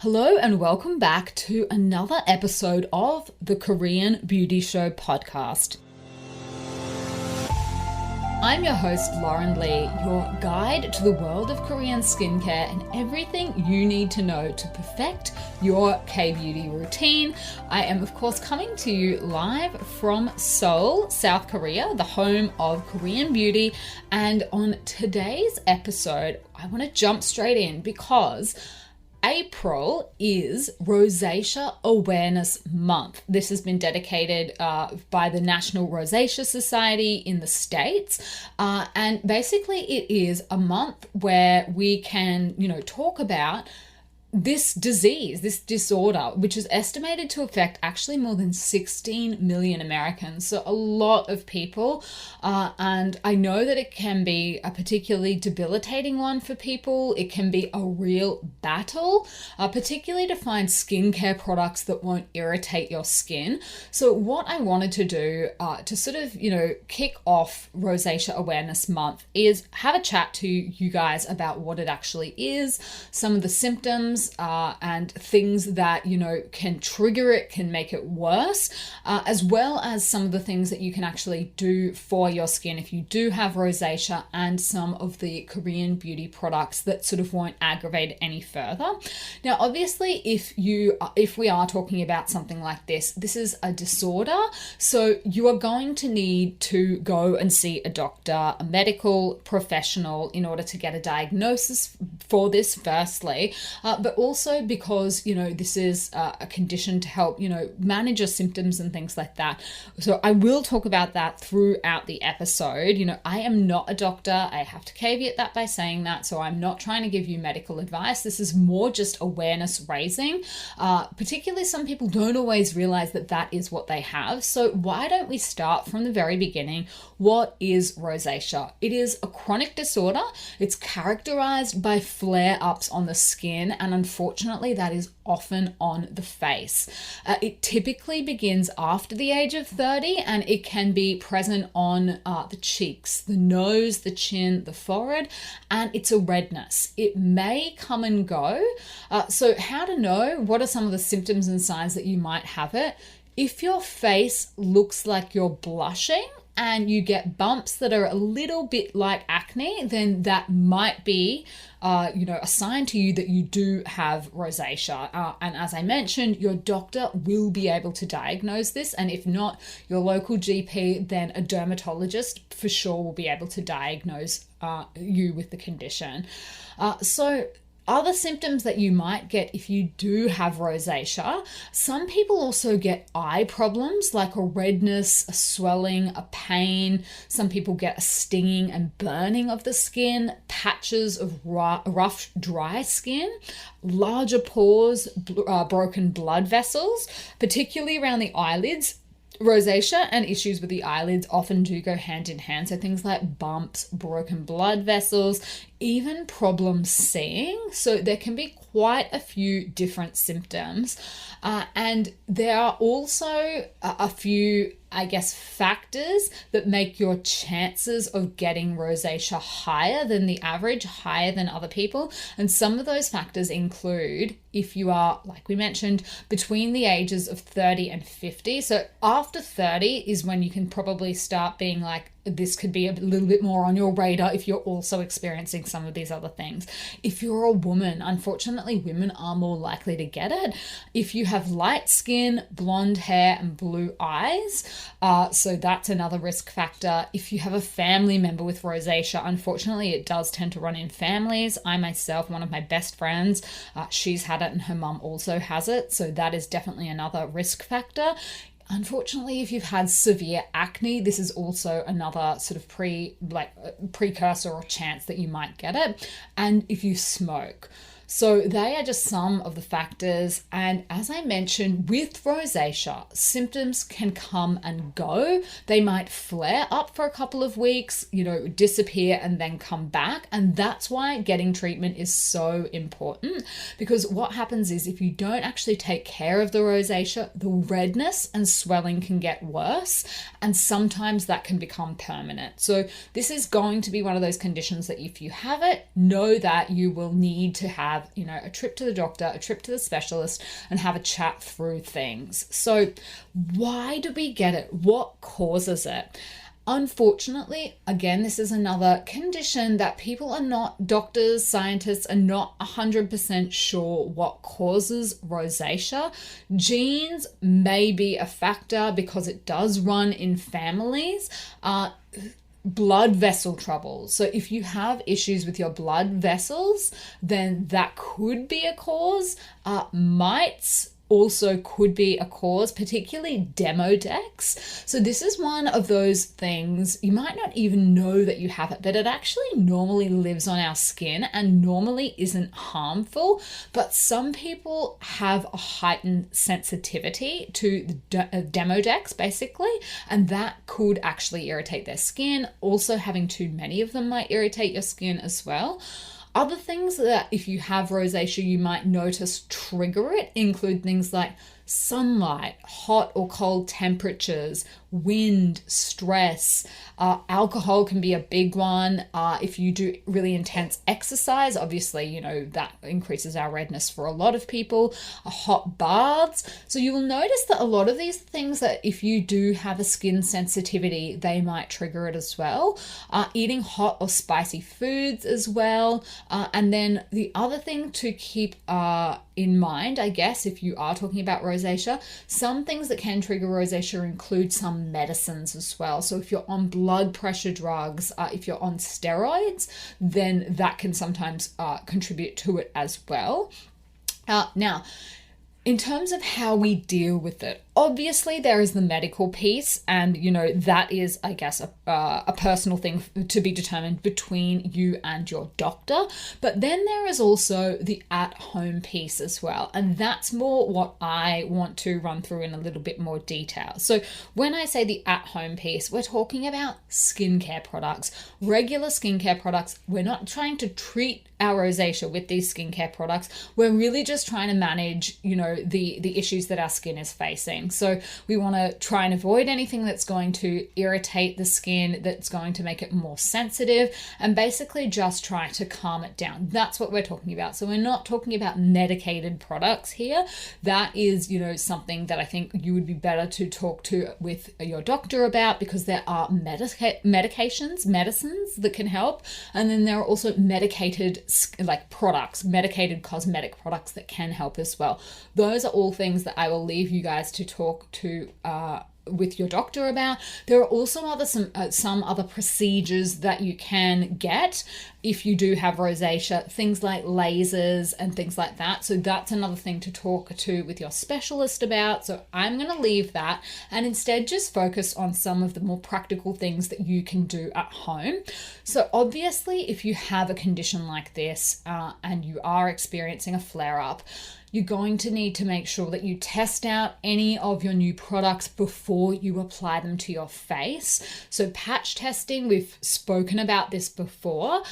Hello and welcome back to another episode of the Korean Beauty Show podcast. I'm your host, Lauren Lee, your guide to the world of Korean skincare and everything you need to know to perfect your K-beauty routine. I am, of course, coming to you live from Seoul, South Korea, the home of Korean beauty. And on today's episode, I want to jump straight in because April is Rosacea Awareness Month. This has been dedicated by the National Rosacea Society in the States. And basically it is a month where we can, talk about this disease, this disorder, which is estimated to affect actually more than 16 million Americans. So a lot of people. And I know that it can be a particularly debilitating one for people. It can be a real battle, particularly to find skincare products that won't irritate your skin. So what I wanted to do to sort of, kick off Rosacea Awareness Month is have a chat to you guys about what it actually is, some of the symptoms, and things that, can trigger it, can make it worse, as well as some of the things that you can actually do for your skin if you do have rosacea, and some of the Korean beauty products that sort of won't aggravate it any further. Now, obviously, if we are talking about something like this is a disorder, so you are going to need to go and see a doctor, a medical professional, in order to get a diagnosis for this firstly, but also because, this is a condition to help, manage your symptoms and things like that. So I will talk about that throughout the episode. I am not a doctor. I have to caveat that by saying that. So I'm not trying to give you medical advice. This is more just awareness raising. Particularly some people don't always realize that that is what they have. So why don't we start from the very beginning? What is rosacea? It is a chronic disorder. It's characterized by flare-ups on the skin, and unfortunately that is often on the face. It typically begins after the age of 30, and it can be present on the cheeks, the nose, the chin, the forehead, and it's a redness. It may come and go. So how to know? What are some of the symptoms and signs that you might have it? If your face looks like you're blushing and you get bumps that are a little bit like acne, then that might be a sign to you that you do have rosacea. And as I mentioned, your doctor will be able to diagnose this. And if not your local GP, then a dermatologist for sure will be able to diagnose you with the condition. So other symptoms that you might get if you do have rosacea, some people also get eye problems like a redness, a swelling, a pain. Some people get a stinging and burning of the skin, patches of rough, dry skin, larger pores, broken blood vessels, particularly around the eyelids. Rosacea and issues with the eyelids often do go hand in hand. So things like bumps, broken blood vessels, even problems seeing. So there can be quite a few different symptoms. And there are also a few, factors that make your chances of getting rosacea higher than the average, higher than other people. And some of those factors include if you are, like we mentioned, between the ages of 30 and 50. So after 30 is when you can probably start being like, this could be a little bit more on your radar if you're also experiencing some of these other things. If you're a woman, unfortunately, women are more likely to get it. If you have light skin, blonde hair, and blue eyes, so that's another risk factor. If you have a family member with rosacea, unfortunately, it does tend to run in families. I myself, one of my best friends, she's had it and her mum also has it. So that is definitely another risk factor. Unfortunately, if you've had severe acne, this is also another sort of precursor or chance that you might get it. And if you smoke. So they are just some of the factors. And as I mentioned, with rosacea, symptoms can come and go. They might flare up for a couple of weeks, disappear and then come back. And that's why getting treatment is so important, because what happens is if you don't actually take care of the rosacea, the redness and swelling can get worse. And sometimes that can become permanent. So this is going to be one of those conditions that if you have it, know that you will need to have have, a trip to the doctor, a trip to the specialist, and have a chat through things. So why do we get it? What causes it? Unfortunately, again, this is another condition that doctors, scientists are not 100% sure what causes rosacea. Genes may be a factor because it does run in families. Blood vessel trouble. So if you have issues with your blood vessels, then that could be a cause. Mites also could be a cause, particularly Demodex. So this is one of those things, you might not even know that you have it, but it actually normally lives on our skin and normally isn't harmful. But some people have a heightened sensitivity to the Demodex, basically, and that could actually irritate their skin. Also, having too many of them might irritate your skin as well. Other things that if you have rosacea, you might notice trigger it include things like sunlight, hot or cold temperatures, wind, stress. Alcohol can be a big one. If you do really intense exercise, obviously, that increases our redness for a lot of people. Hot baths. So you will notice that a lot of these things that if you do have a skin sensitivity, they might trigger it as well. Eating hot or spicy foods as well. And then the other thing to keep in mind, I guess, if you are talking about rosacea, some things that can trigger rosacea include some medicines as well. So if you're on blood pressure drugs, if you're on steroids, then that can sometimes contribute to it as well. Now, in terms of how we deal with it, obviously there is the medical piece, and that is, I guess, a personal thing to be determined between you and your doctor. But then there is also the at-home piece as well, and that's more what I want to run through in a little bit more detail. So when I say the at-home piece, we're talking about skincare products, regular skincare products. We're not trying to treat our rosacea with these skincare products. We're really just trying to manage, the issues that our skin is facing. So we want to try and avoid anything that's going to irritate the skin, that's going to make it more sensitive, and basically just try to calm it down. That's what we're talking about. So we're not talking about medicated products here. That is, something that I think you would be better to talk to with your doctor about, because there are medicines that can help. And then there are also medicated products, medicated cosmetic products that can help as well. Those are all things that I will leave you guys to talk to with your doctor about. There are also some other procedures that you can get if you do have rosacea, things like lasers and things like that. So that's another thing to talk to with your specialist about. So I'm going to leave that and instead just focus on some of the more practical things that you can do at home. So obviously, if you have a condition like this and you are experiencing a flare-up, you're going to need to make sure that you test out any of your new products before you apply them to your face. So patch testing, we've spoken about this before.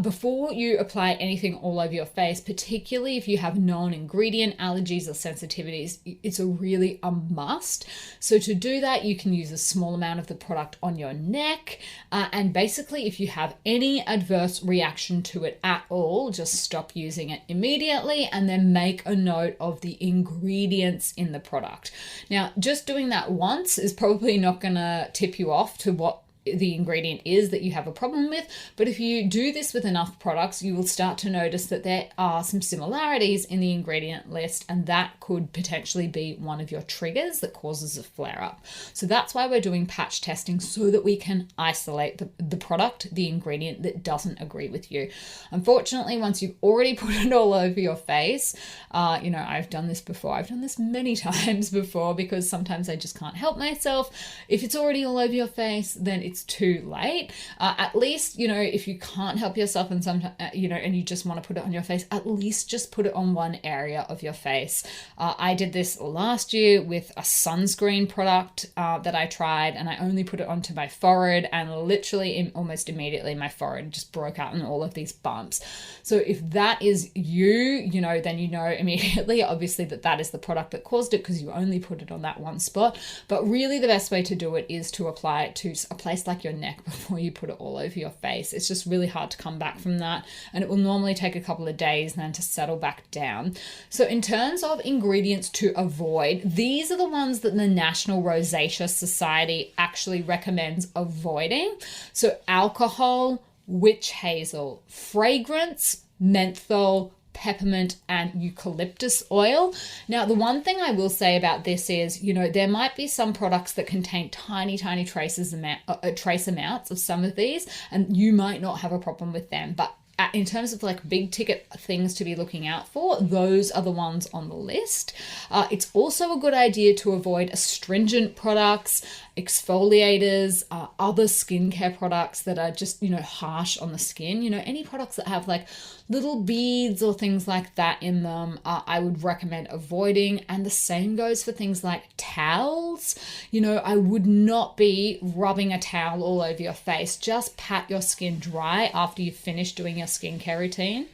Before you apply anything all over your face, particularly if you have known ingredient allergies or sensitivities, it's really a must. So to do that, you can use a small amount of the product on your neck. And basically, if you have any adverse reaction to it at all, just stop using it immediately and then make a note of the ingredients in the product. Now, just doing that once is probably not going to tip you off to what the ingredient is that you have a problem with, but if you do this with enough products, you will start to notice that there are some similarities in the ingredient list, and that could potentially be one of your triggers that causes a flare-up. So that's why we're doing patch testing, so that we can isolate the product, the ingredient that doesn't agree with you. Unfortunately, once you've already put it all over your face, I've done this before. I've done this many times before, because sometimes I just can't help myself. If it's already all over your face, then it's too late. At least, if you can't help yourself and sometimes, and you just want to put it on your face, at least just put it on one area of your face. I did this last year with a sunscreen product that I tried, and I only put it onto my forehead, and literally almost immediately my forehead just broke out in all of these bumps. So if that is you, then you know immediately, obviously, that is the product that caused it, because you only put it on that one spot. But really the best way to do it is to apply it to a place face, like your neck, before you put it all over your face. It's just really hard to come back from that, and it will normally take a couple of days then to settle back down. So in terms of ingredients to avoid, these are the ones that the National Rosacea Society actually recommends avoiding. So alcohol, witch hazel, fragrance, menthol, peppermint, and eucalyptus oil. Now, the one thing I will say about this is, there might be some products that contain tiny trace amounts of some of these, and you might not have a problem with them. But in terms of like big ticket things to be looking out for, those are the ones on the list. It's also a good idea to avoid astringent products, exfoliators, other skincare products that are just, harsh on the skin. Any products that have like little beads or things like that in them, I would recommend avoiding. And the same goes for things like towels. I would not be rubbing a towel all over your face. Just pat your skin dry after you've finished doing your skincare routine.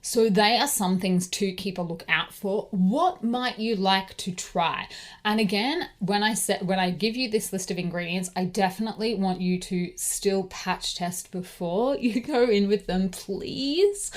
So they are some things to keep a look out for. What might you like to try? And again, when I give you this list of ingredients, I definitely want you to still patch test before you go in with them, please.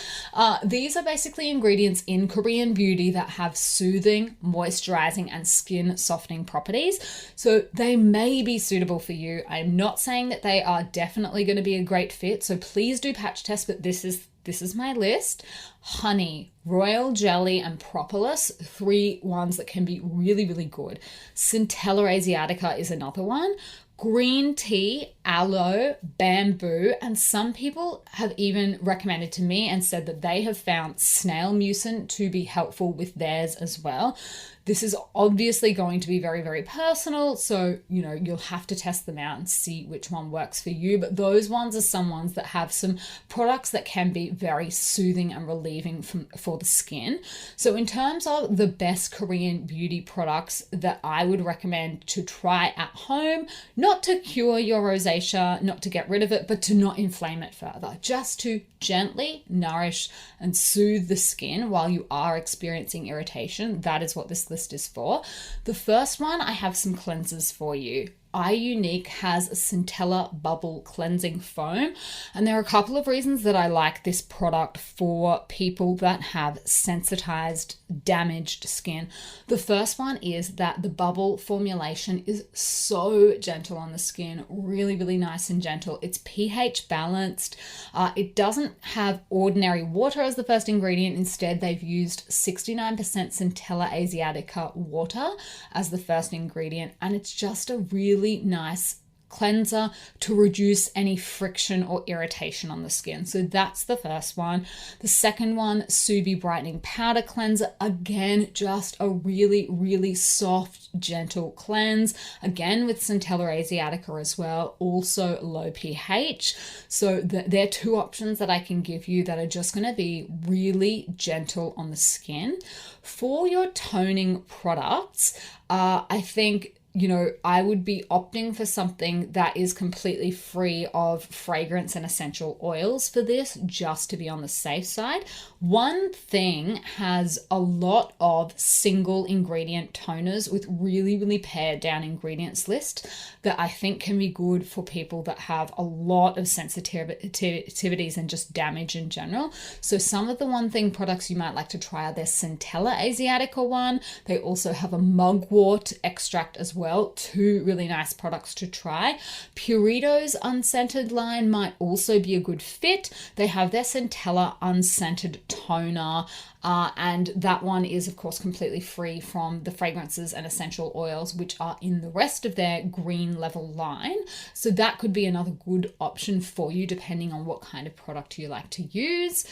These are basically ingredients in Korean beauty that have soothing, moisturizing, and skin softening properties. So they may be suitable for you. I'm not saying that they are definitely going to be a great fit. So please do patch test, but this is my list. Honey, royal jelly, and propolis, 3 ones that can be really, really good. Centella asiatica is another one. Green tea, aloe, bamboo, and some people have even recommended to me and said that they have found snail mucin to be helpful with theirs as well. This is obviously going to be very, very personal, so you'll have to test them out and see which one works for you. But those ones are some ones that have some products that can be very soothing and relieving for the skin. So in terms of the best Korean beauty products that I would recommend to try at home, not to cure your rosacea, not to get rid of it, but to not inflame it further, just to gently nourish and soothe the skin while you are experiencing irritation. That is what this list is for. The first one, I have some cleansers for you. iUnique has a Centella Bubble Cleansing Foam, and there are a couple of reasons that I like this product for people that have sensitized, damaged skin. The first one is that the bubble formulation is so gentle on the skin, really, really nice and gentle. It's pH balanced. It doesn't have ordinary water as the first ingredient. Instead, they've used 69% Centella asiatica water as the first ingredient, and it's just a really nice cleanser to reduce any friction or irritation on the skin. So that's the first one. The second one, Subi Brightening Powder Cleanser. Again, just a really, really soft, gentle cleanse. Again, with Centella asiatica as well, also low pH. So they're 2 options that I can give you that are just going to be really gentle on the skin. For your toning products, I think I would be opting for something that is completely free of fragrance and essential oils for this, just to be on the safe side. One Thing has a lot of single ingredient toners with really, really pared down ingredients list that I think can be good for people that have a lot of sensitivities and just damage in general. So some of the One Thing products you might like to try are their Centella asiatica one. They also have a mugwort extract as well. 2 really nice products to try. Purito's unscented line might also be a good fit. They have their Centella unscented toner, and that one is of course completely free from the fragrances and essential oils which are in the rest of their green level line. So that could be another good option for you depending on what kind of product you like to use.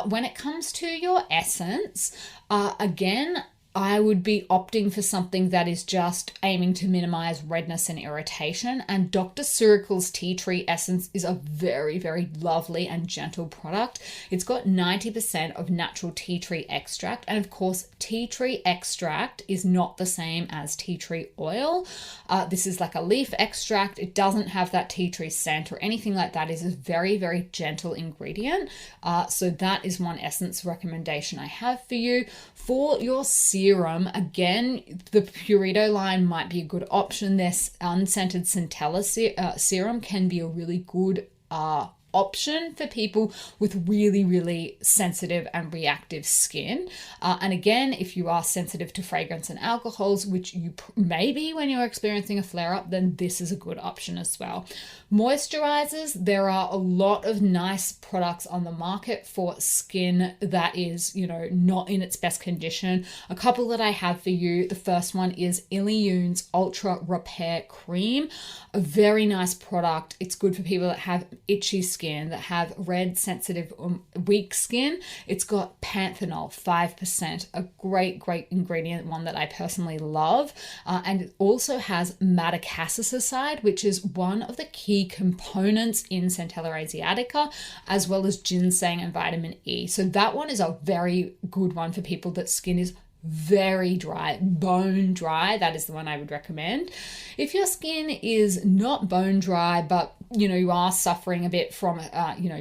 When it comes to your essence, again, I would be opting for something that is just aiming to minimize redness and irritation. And Dr. Surical's Tea Tree Essence is a very, very lovely and gentle product. It's got 90% of natural tea tree extract. And of course, tea tree extract is not the same as tea tree oil. This is like a leaf extract. It doesn't have that tea tree scent or anything like that. It's a very, very gentle ingredient. So that is one essence recommendation I have for you. For your serum serum, again, the Purito line might be a good option. This unscented centella serum can be a really good option for people with really, really sensitive and reactive skin. And again, if you are sensitive to fragrance and alcohols, which you may be when you're experiencing a flare-up, then this is a good option as well. Moisturizers, there are a lot of nice products on the market for skin that is, not in its best condition. A couple that I have for you. The first one is Iliune's Ultra Repair Cream, a very nice product. It's good for people that have itchy skin, that have red, sensitive, weak skin. It's got panthenol, 5%, a great ingredient, one that I personally love. And it also has madecassoside, which is one of the key components in Centella asiatica, as well as ginseng and vitamin E. So that one is a very good one for people that skin is very dry, bone dry. That is the one I would recommend. If your skin is not bone dry, but you are suffering a bit from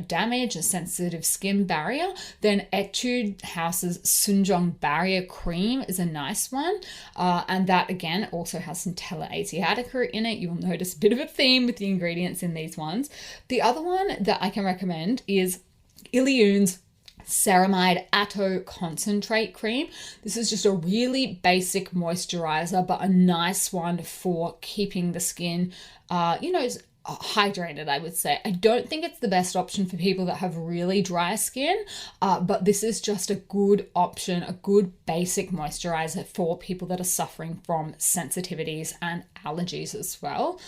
damage, a sensitive skin barrier, then Etude House's Sunjong Barrier Cream is a nice one, and that again also has Centella asiatica in it. You'll notice a bit of a theme with the ingredients in these ones. The other one that I can recommend is Iliune's Ceramide Atto Concentrate Cream. This is just a really basic moisturizer, but a nice one for keeping the skin, hydrated, I would say. I don't think it's the best option for people that have really dry skin, but this is just a good option, a good basic moisturizer for people that are suffering from sensitivities and allergies as well.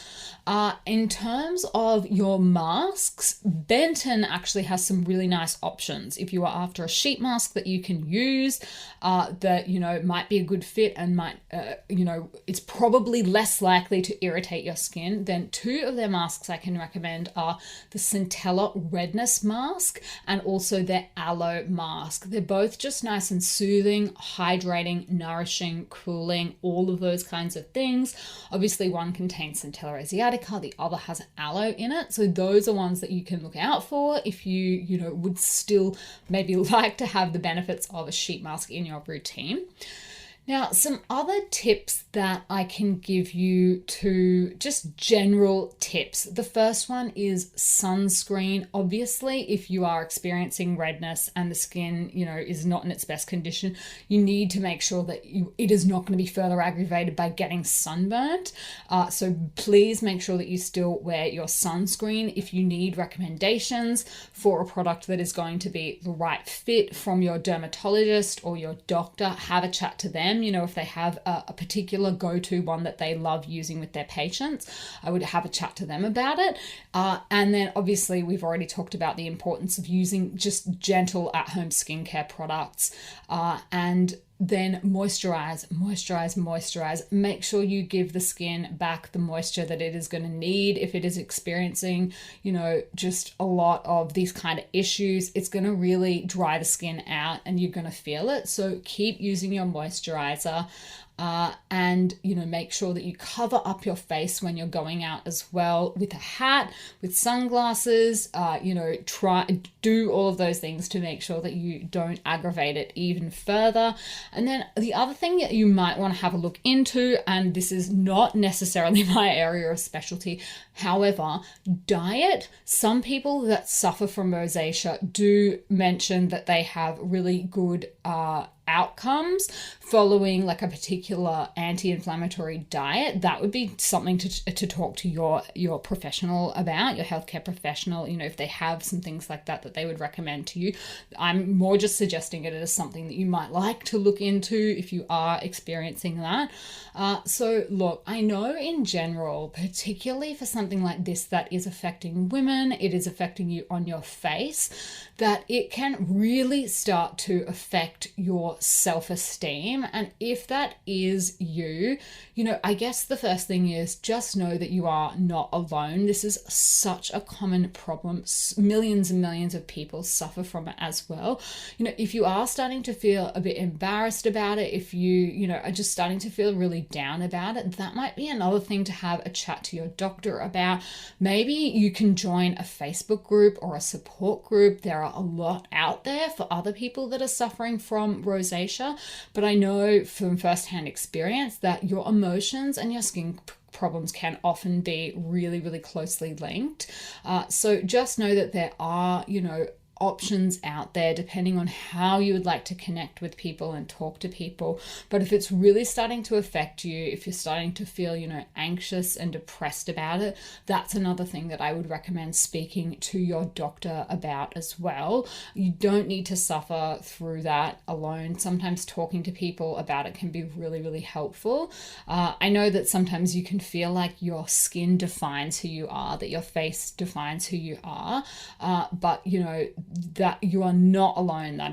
In terms of your masks, Benton actually has some really nice options. If you are after a sheet mask that you can use, that might be a good fit and might it's probably less likely to irritate your skin, then two of their masks I can recommend are the Centella Redness Mask and also their Aloe Mask. They're both just nice and soothing, hydrating, nourishing, cooling, all of those kinds of things. Obviously, one contains Centella asiatica, the other has aloe in it. So those are ones that you can look out for if you would still maybe like to have the benefits of a sheet mask in your routine. Now, some other tips that I can give you, to just general tips. The first one is sunscreen. Obviously, if you are experiencing redness and the skin, is not in its best condition, you need to make sure that it is not going to be further aggravated by getting sunburnt. So please make sure that you still wear your sunscreen. If you need recommendations for a product that is going to be the right fit from your dermatologist or your doctor, have a chat to them. If they have a particular go-to one that they love using with their patients, I would have a chat to them about it. And then obviously we've already talked about the importance of using just gentle at-home skincare products, and then moisturize. Make sure you give the skin back the moisture that it is going to need. If it is experiencing, just a lot of these kind of issues, it's going to really dry the skin out and you're going to feel it. So keep using your moisturizer. And make sure that you cover up your face when you're going out as well, with a hat, with sunglasses. Do all of those things to make sure that you don't aggravate it even further. And then the other thing that you might want to have a look into, and this is not necessarily my area of specialty, however, diet. Some people that suffer from rosacea do mention that they have really good outcomes following like a particular anti-inflammatory diet. That would be something to talk to your professional about, your healthcare professional, if they have some things like that they would recommend to you. I'm more just suggesting it as something that you might like to look into if you are experiencing that. So look, I know in general, particularly for something like this that is affecting women, it is affecting you on your face, that it can really start to affect your self-esteem. And if that is you, I guess the first thing is just know that you are not alone. This is such a common problem. Millions and millions of people suffer from it as well. If you are starting to feel a bit embarrassed about it, if you, are just starting to feel really down about it, that might be another thing to have a chat to your doctor about. Maybe you can join a Facebook group or a support group. There are a lot out there for other people that are suffering from rosacea, but I know from firsthand experience that your emotions and your skin problems can often be really, really closely linked. So just know that there are, options out there depending on how you would like to connect with people and talk to people. But if it's really starting to affect you, if you're starting to feel, anxious and depressed about it, that's another thing that I would recommend speaking to your doctor about as well. You don't need to suffer through that alone. Sometimes talking to people about it can be really, really helpful. I know that sometimes you can feel like your skin defines who you are, that your face defines who you are, but that you are not alone. That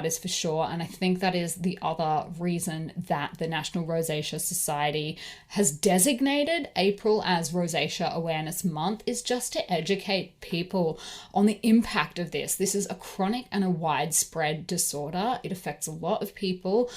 is for sure. And I think that is the other reason that the National Rosacea Society has designated April as Rosacea Awareness Month, is just to educate people on the impact of this. This is a chronic and a widespread disorder. It affects a lot of people.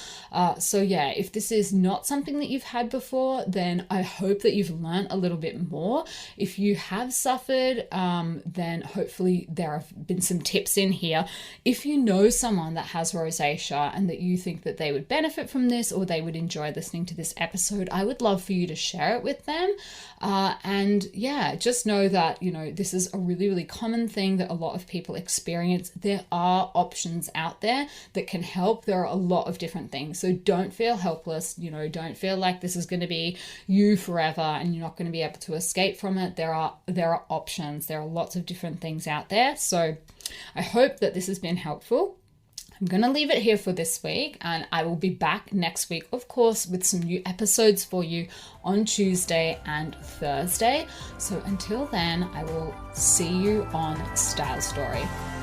So yeah, if this is not something that you've had before, then I hope that you've learned a little bit more. If you have suffered, then hopefully there have been some tips in here. If you know someone that has rosacea and that you think that they would benefit from this or they would enjoy listening to this episode, I would love for you to share it with them. And yeah, just know that, this is a really, really common thing that a lot of people experience. There are options out there that can help. There are a lot of different things. So don't feel helpless. Don't feel like this is going to be you forever and you're not going to be able to escape from it. There are options. There are lots of different things out there. So I hope that this has been helpful. I'm going to leave it here for this week, and I will be back next week, of course, with some new episodes for you on Tuesday and Thursday. So until then, I will see you on Style Story.